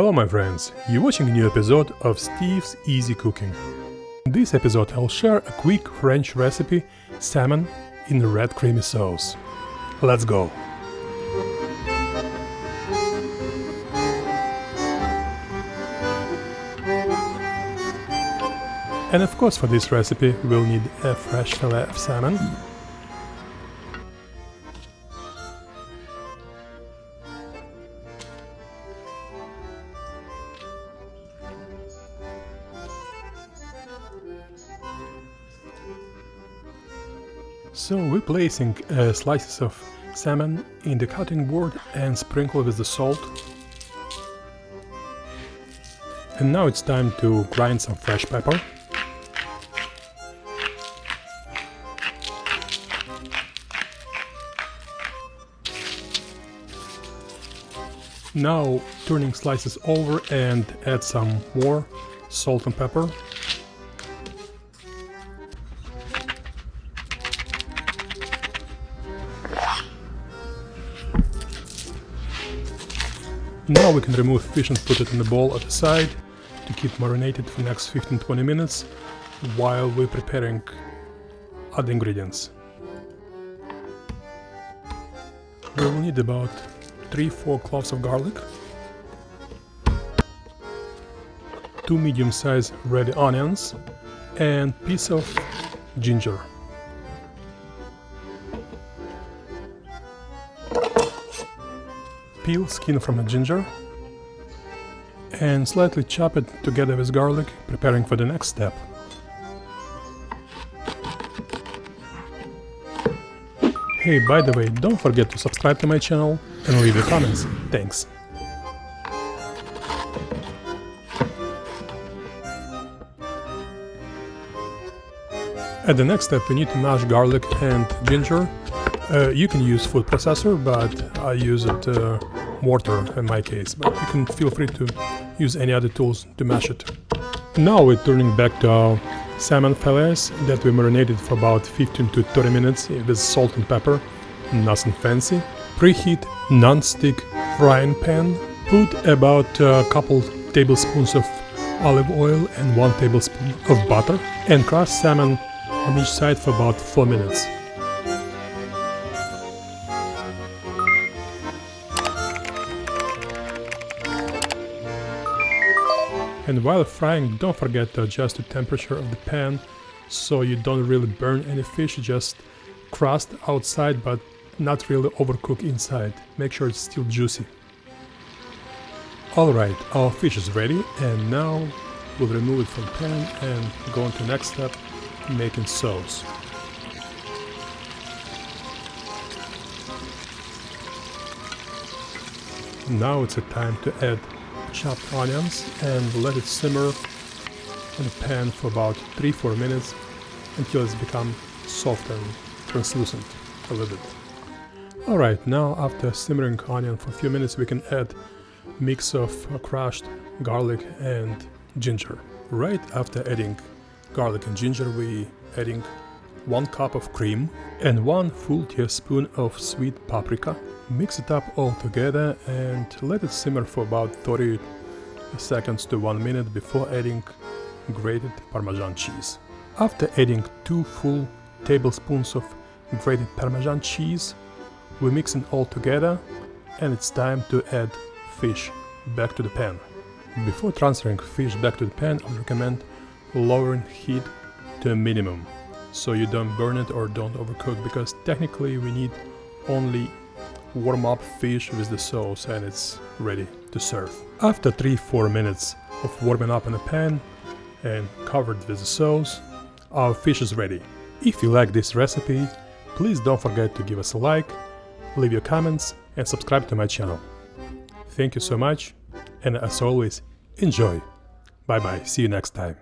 Hello my friends, you're watching a new episode of Steve's Easy Cooking. In this episode I'll share a quick French recipe, salmon in red creamy sauce. Let's go! And of course for this recipe we'll need a fresh fillet of salmon, so we're placing slices of salmon in the cutting board and sprinkle with the salt. And now it's time to grind some fresh pepper. Now turning slices over and add some more salt and pepper. Now we can remove fish and put it in the bowl at the side to keep marinated for the next 15-20 minutes while we're preparing other ingredients. We will need about 3-4 cloves of garlic, 2 medium-sized red onions and piece of ginger. Peel skin from the ginger and slightly chop it together with garlic, preparing for the next step. Hey, by the way, don't forget to subscribe to my channel and leave your comments. Thanks! At the next step we need to mash garlic and ginger. You can use food processor, but I use mortar in my case, but you can feel free to use any other tools to mash it. Now we're turning back to our salmon fillets that we marinated for about 15 to 30 minutes with salt and pepper, nothing fancy. Preheat non-stick frying pan, put about a couple tablespoons of olive oil and 1 tablespoon of butter, and crush salmon on each side for about 4 minutes. And while frying, don't forget to adjust the temperature of the pan so you don't really burn any fish, just crust outside but not really overcook inside. Make sure it's still juicy. Alright, our fish is ready, and now we'll remove it from the pan and go on to the next step, making sauce. Now it's a time to add chopped onions and let it simmer in the pan for about 3-4 minutes until it's become soft and translucent a little bit. Alright, now after simmering onion for a few minutes we can add mix of crushed garlic and ginger. Right after adding garlic and ginger we adding 1 cup of cream and 1 full teaspoon of sweet paprika. Mix it up all together and let it simmer for about 30 seconds to 1 minute before adding grated Parmesan cheese. After adding 2 full tablespoons of grated Parmesan cheese, we mix it all together and it's time to add fish back to the pan. Before transferring fish back to the pan, I recommend lowering heat to a minimum so you don't burn it or don't overcook, because technically we need only warm up fish with the sauce and it's ready to serve. After 3-4 minutes of warming up in the pan and covered with the sauce, our fish is ready. If you like this recipe, please don't forget to give us a like, leave your comments and subscribe to my channel. Thank you so much, and as always, enjoy. Bye bye, see you next time.